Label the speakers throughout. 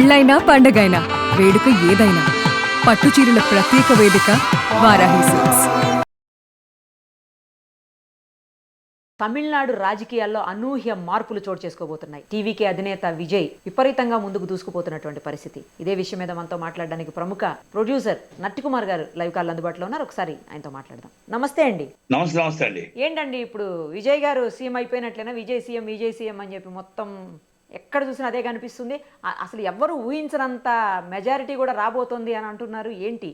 Speaker 1: పెళ్ళైనా పండగైనా వేడుక ఏదైనా పట్టుచీరల ప్రత్యేక వేదిక వారాహి సిల్క్స్.
Speaker 2: తమిళనాడు రాజకీయాల్లో అనూహ్య మార్పులు చోటు చేసుకోబోతున్నాయి. టీవీకే అధినేత విజయ్ విపరీతంగా ముందుకు దూసుకుపోతున్నటువంటి పరిస్థితి. ఇదే విషయం మీద మనతో మాట్లాడడానికి ప్రముఖ ప్రొడ్యూసర్ నట్టికుమార్ గారు లైవ్ కాల్ అందుబాటులో ఉన్నారు. ఒకసారి ఆయనతో మాట్లాడదాం. నమస్తే అండి.
Speaker 3: నమస్తే అండి.
Speaker 2: ఏంటండి ఇప్పుడు విజయ్ గారు సీఎం అయిపోయినట్లేనా? విజయ్ సీఎం అని చెప్పి మొత్తం ఎక్కడ చూసినా అదే కనిపిస్తుంది. అసలు ఎవ్వరు ఊహించినంత మెజారిటీ కూడా రాబోతోంది అని అంటున్నారు. ఏంటి?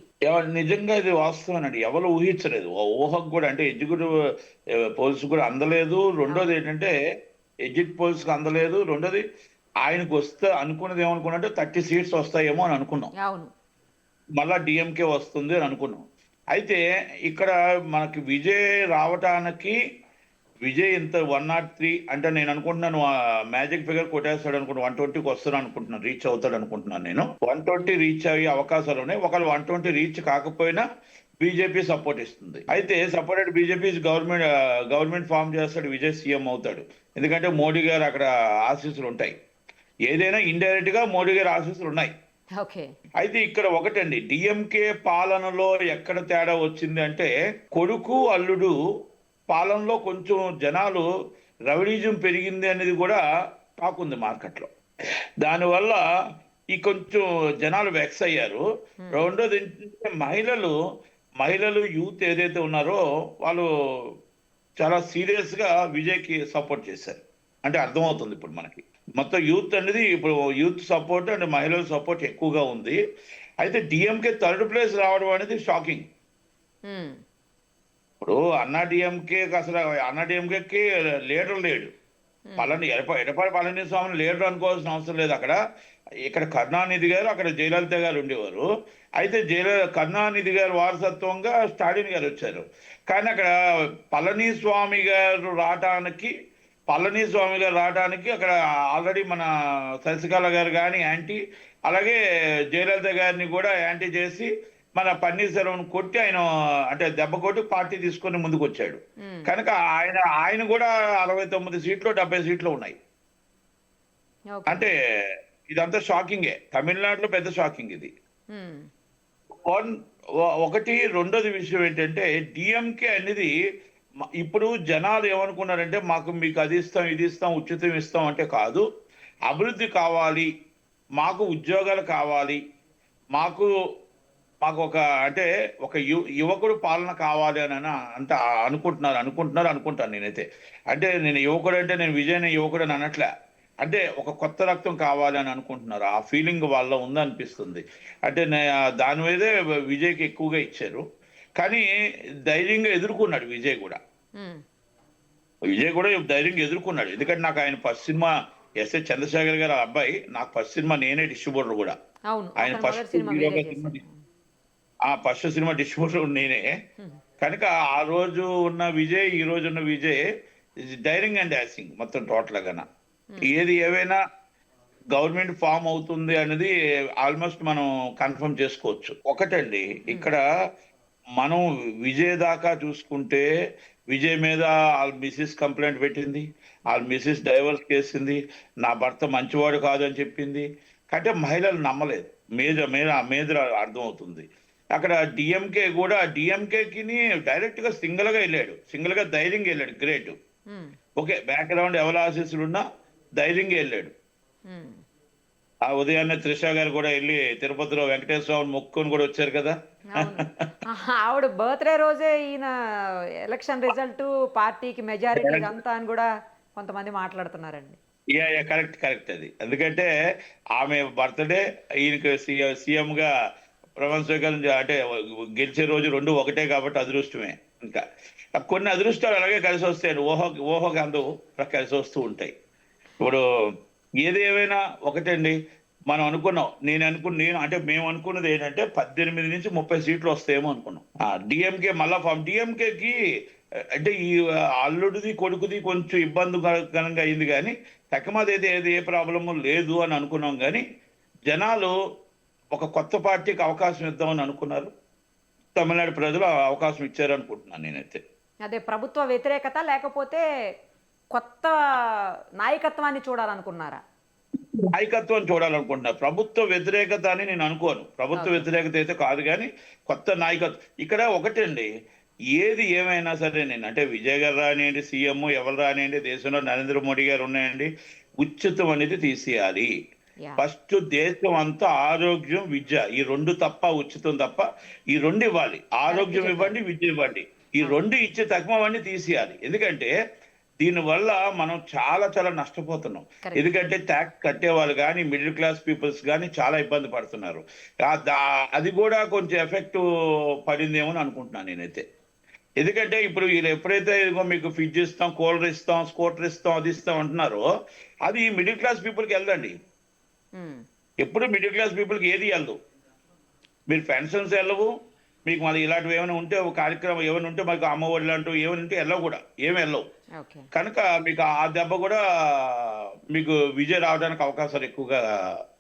Speaker 3: నిజంగా ఇది వాస్తవనండి. ఎవరు ఊహించలేదు. ఊహకు కూడా అంటే ఎగ్జిక్యూటివ్ పోల్స్ కూడా అందలేదు. రెండోది ఏంటంటే ఎగ్జిట్ పోల్స్ కి అందలేదు. రెండోది ఆయనకు వస్తే అనుకున్నది ఏమనుకున్నట్టే 30 సీట్స్ వస్తాయేమో అని అనుకున్నాం.
Speaker 2: అవును,
Speaker 3: మళ్ళా డిఎంకే వస్తుంది అని అనుకున్నాం. అయితే ఇక్కడ మనకి విజయ్ రావటానికి విజయ్ ఇంత 103 అంటే నేను అనుకుంటున్నాను మ్యాజిక్ ఫిగర్ కొట్టేస్తాడు అనుకుంటున్నాను. 120కి వస్తాను అనుకుంటున్నాను, రీచ్ అవుతాడు అనుకుంటున్నాను. నేను 120 రీచ్ అయ్యే అవకాశాలు ఉన్నాయి. ఒకవేళ 120 రీచ్ కాకపోయినా బీజేపీ సపోర్ట్ ఇస్తుంది. అయితే సపోర్టెడ్ బీజేపీ గవర్నమెంట్ ఫామ్ చేస్తాడు, విజయ్ సీఎం అవుతాడు. ఎందుకంటే మోడీ గారు అక్కడ ఆశీస్సులు ఉంటాయి. ఏదైనా ఇండైరెక్ట్ గా మోడీ గారి ఆశీస్సులు ఉన్నాయి. అయితే ఇక్కడ ఒకటండి, డిఎంకే పాలనలో ఎక్కడ తేడా వచ్చింది అంటే కొడుకు అల్లుడు పాలనలో కొంచెం జనాలు రౌడీజం పెరిగింది అనేది కూడా టాక్ ఉంది మార్కెట్లో. దానివల్ల ఈ కొంచెం జనాలు వెక్స్ అయ్యారు. రెండోది ఏంటంటే మహిళలు యూత్ ఏదైతే ఉన్నారో వాళ్ళు చాలా సీరియస్ గా విజయ్కి సపోర్ట్ చేశారు. అంటే అర్థమవుతుంది ఇప్పుడు మనకి మొత్తం యూత్ అనేది ఇప్పుడు యూత్ సపోర్ట్ అండ్ మహిళల సపోర్ట్ ఎక్కువగా ఉంది. అయితే డిఎంకే థర్డ్ ప్లేస్ రావడం అనేది షాకింగ్. ఇప్పుడు అన్నా డిఎంకేకి లీడర్ లేడు. ఎడపాడి పళనిస్వామిని లీడర్ అనుకోవాల్సిన అవసరం లేదు. ఇక్కడ కరుణానిధి గారు, అక్కడ జయలలిత గారు ఉండేవారు. అయితే కరుణానిధి గారు వారసత్వంగా స్టాలిన్ గారు వచ్చారు. కానీ అక్కడ పళనిస్వామి గారు రావడానికి అక్కడ ఆల్రెడీ మన శశికళ గారు కానీ యాంటీ, అలాగే జయలలిత గారిని కూడా యాంటీ చేసి మన పన్నీర్సెల్వం కొట్టి ఆయన అంటే దెబ్బ కొట్టి పార్టీ తీసుకొని ముందుకు వచ్చాడు. కనుక ఆయన కూడా 69 సీట్లు 70 సీట్లు ఉన్నాయి. అంటే ఇదంతా షాకింగే. తమిళనాడులో పెద్ద షాకింగ్ ఇది. ఒకటి. రెండోది విషయం ఏంటంటే డిఎంకే అనేది ఇప్పుడు జనాలు ఏమనుకున్నారంటే మీకు అది ఇస్తాం ఇది ఇస్తాం ఉచితం ఇస్తాం అంటే కాదు, అభివృద్ధి కావాలి, మాకు ఉద్యోగాలు కావాలి, మాకు ఒక అంటే ఒక యువకుడు పాలన కావాలి అని అంత అనుకుంటాను నేనైతే. అంటే నేను యువకుడు అంటే నేను విజయ్ యువకుడు అని అనట్లే. అంటే ఒక కొత్త రక్తం కావాలి అని అనుకుంటున్నారు. ఆ ఫీలింగ్ వాళ్ళ ఉందనిపిస్తుంది. అంటే దాని మీదే విజయ్కి ఎక్కువగా ఇచ్చారు. కానీ ధైర్యంగా ఎదుర్కొన్నాడు విజయ్ కూడా ధైర్యంగా ఎదుర్కొన్నాడు. ఎందుకంటే నాకు ఆయన ఫస్ట్ సినిమా ఎస్ఏ చంద్రశేఖర్ గారు అబ్బాయి, నాకు ఫస్ట్ సినిమా నేనే డిస్ట్రిబ్యూటర్ కూడా. ఆయన ఫస్ట్ సినిమా డిస్ట్రిబ్యూటర్ నేనే. కనుక ఆ రోజు ఉన్న విజయ్ ఈ రోజు ఉన్న విజయ్ డైరింగ్ అండ్ యాసింగ్ మొత్తం టోటల్ గా ఏది ఏవైనా గవర్నమెంట్ ఫామ్ అవుతుంది అనేది ఆల్మోస్ట్ మనం కన్ఫర్మ్ చేసుకోవచ్చు. ఒకటండి, ఇక్కడ మనం విజయ్ దాకా చూసుకుంటే విజయ్ మీద వాళ్ళ మిస్సెస్ కంప్లైంట్ పెట్టింది, వాళ్ళ మిస్సెస్ డైవర్స్ చేసింది, నా భర్త మంచివాడు కాదు అని చెప్పింది. అంటే మహిళలు నమ్మలేదు. మేజర్ అర్థమవుతుంది. అక్కడ డిఎంకేకి డైరెక్ట్ గా సింగిల్ గా ధైర్యంగా వెళ్ళాడు. గ్రేట్. ఓకే, బ్యాక్గ్రౌండ్ ఎవరి ఆశీస్సులు ఉన్నా ధైర్యంగా వెళ్ళాడు. ఆ ఉదయాన్నే త్రిష గారు కూడా వెళ్ళి తిరుపతిలో వెంకటేశ్వర స్వామిని మొక్కుని కూడా వచ్చారు కదా.
Speaker 2: ఆవిడ బర్త్డే రోజే ఈయన ఎలక్షన్ రిజల్ట్ పార్టీకి మెజారిటీ అంతా అని కూడా కొంతమంది మాట్లాడుతున్నారండి.
Speaker 3: కరెక్ట్ అది. ఎందుకంటే ఆమె బర్త్డే ఈయనకి సీఎం గా ప్రమాణ స్వీకారం అంటే గెలిచే రోజు రెండు ఒకటే కాబట్టి అదృష్టమే. ఇంకా కొన్ని అదృష్టాలు అలాగే కలిసి వస్తాయి, ఊహకు అందు కలిసి వస్తూ ఉంటాయి. ఇప్పుడు ఏదేమైనా ఒకటండి, మనం అనుకున్నాం, మేము అనుకున్నది ఏంటంటే 18 నుంచి 30 సీట్లు వస్తాయేమో అనుకున్నాం. డిఎంకే మళ్ళా డిఎంకేకి అంటే ఈ అల్లుడిది కొడుకుది కొంచెం ఇబ్బందికరంగా అయింది, కానీ తక్కువది అయితే ఏ ప్రాబ్లము లేదు అని అనుకున్నాం. కానీ జనాలు ఒక కొత్త పార్టీకి అవకాశం ఇద్దామని అనుకున్నారు. తమిళనాడు ప్రజలు అవకాశం ఇచ్చారు అనుకుంటున్నాను నేనైతే.
Speaker 2: అదే ప్రభుత్వ వ్యతిరేకత లేకపోతే కొత్త నాయకత్వాన్ని చూడాలనుకున్నారా?
Speaker 3: నాయకత్వం చూడాలనుకుంటున్నా. ప్రభుత్వ వ్యతిరేకత అని నేను అనుకోను. ప్రభుత్వ
Speaker 2: Okay.
Speaker 3: వ్యతిరేకత అయితే కాదు, కానీ కొత్త నాయకత్వం ఇక్కడ ఒకటండి. ఏది ఏమైనా సరే నేను అంటే విజయ్ గారు రానియండి, సీఎం ఎవరు రానియండి, దేశంలో నరేంద్ర మోడీ గారు ఉన్నాయండి, ఉచితం అనేది తీసేయాలి.
Speaker 2: Yeah.
Speaker 3: ఫస్ట్ దేశం అంతా ఆరోగ్యం, విద్య, ఈ రెండు తప్ప, ఉచితం తప్ప ఈ రెండు ఇవ్వాలి. ఆరోగ్యం ఇవ్వండి, విద్య ఇవ్వండి. ఈ రెండు ఇచ్చే తక్కువన్నీ తీసేయాలి. ఎందుకంటే దీనివల్ల మనం చాలా చాలా నష్టపోతున్నాం.
Speaker 2: Correct.
Speaker 3: ఎందుకంటే ట్యాక్స్ కట్టేవాళ్ళు కానీ, మిడిల్ క్లాస్ పీపుల్స్ కానీ చాలా ఇబ్బంది పడుతున్నారు. అది కూడా కొంచెం ఎఫెక్ట్ పడిందేమో అని అనుకుంటున్నాను నేనైతే. ఎందుకంటే ఇప్పుడు వీళ్ళు ఎప్పుడైతే ఇదిగో మీకు ఫ్రిడ్జ్ ఇస్తాం, కూలర్ ఇస్తాం, స్కూటర్ ఇస్తాం, అది ఇస్తాం అంటున్నారో అది మిడిల్ క్లాస్ పీపుల్కి వెళ్ళదండి. ఎప్పుడు మిడిల్ క్లాస్ పీపుల్కి ఏది వెళ్ళదు. మీరు పెన్షన్స్ వెళ్ళవు, మీకు మళ్ళీ ఇలాంటివి ఏమైనా ఉంటే ఒక కార్యక్రమం ఏమైనా ఉంటే మాకు అమ్మఒడి లాంటివి ఏమైనా ఉంటే వెళ్ళవు, కూడా ఏమి వెళ్ళవు.
Speaker 2: Okay.
Speaker 3: కనుక మీకు ఆ దెబ్బ కూడా మీకు విజయ్ రావడానికి అవకాశాలు ఎక్కువగా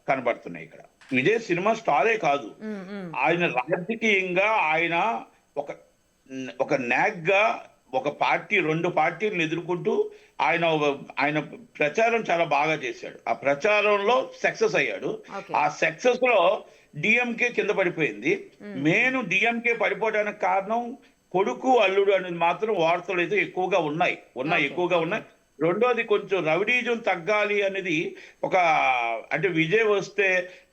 Speaker 3: కనబడుతున్నాయి. ఇక్కడ విజయ్ సినిమా స్టారే కాదు, ఆయన రాజకీయంగా ఆయన ఒక నాగ్గా ఒక పార్టీ, రెండు పార్టీలను ఎదుర్కొంటూ ఆయన ప్రచారం చాలా బాగా చేశాడు. ఆ ప్రచారంలో సక్సెస్ అయ్యాడు.
Speaker 2: Okay.
Speaker 3: ఆ సక్సెస్ లో డిఎంకే కింద పడిపోయింది. మెయిన్ డిఎంకే పడిపోవడానికి కారణం కొడుకు అల్లుడు అనేది మాత్రం వార్తలు అయితే ఎక్కువగా ఉన్నాయి,
Speaker 2: Okay.
Speaker 3: ఎక్కువగా ఉన్నాయి. రెండోది కొంచెం రౌడీజం తగ్గాలి అనేది అంటే విజయ్ వస్తే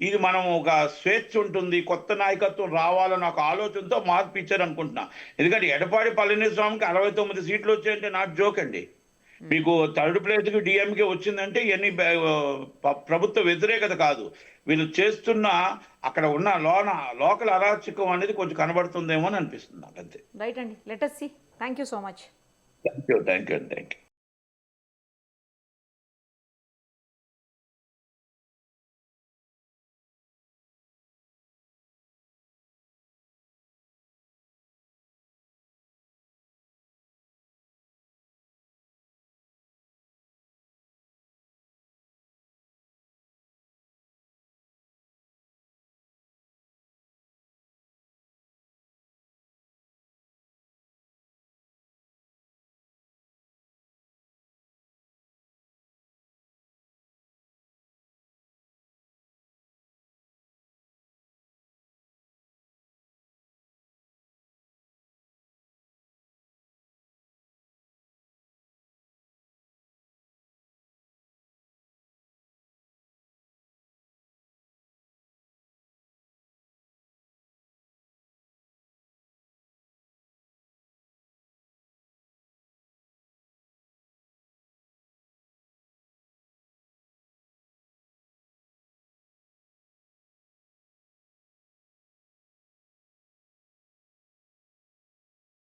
Speaker 3: ఇది మనం ఒక స్వేచ్ఛ ఉంటుంది, కొత్త నాయకత్వం రావాలని ఒక ఆలోచనతో మార్పు ఇచ్చారు అనుకుంటున్నా. ఎందుకంటే ఎడపాడి పళనిస్వామికి 69 సీట్లు వచ్చాయంటే నాట్ జోక్ అండి. మీకు థర్డ్ ప్లేస్ కి డిఎంకే వచ్చిందంటే ఇవన్నీ ప్రభుత్వ వ్యతిరేకత కాదు, వీళ్ళు చేస్తున్న అక్కడ ఉన్న లోకల్ అరాచకం అనేది కొంచెం కనబడుతుందేమో అని అనిపిస్తుంది నాకు. అంతే.
Speaker 2: రైట్ అండి, let us see. Thank you so much.
Speaker 3: Thank you.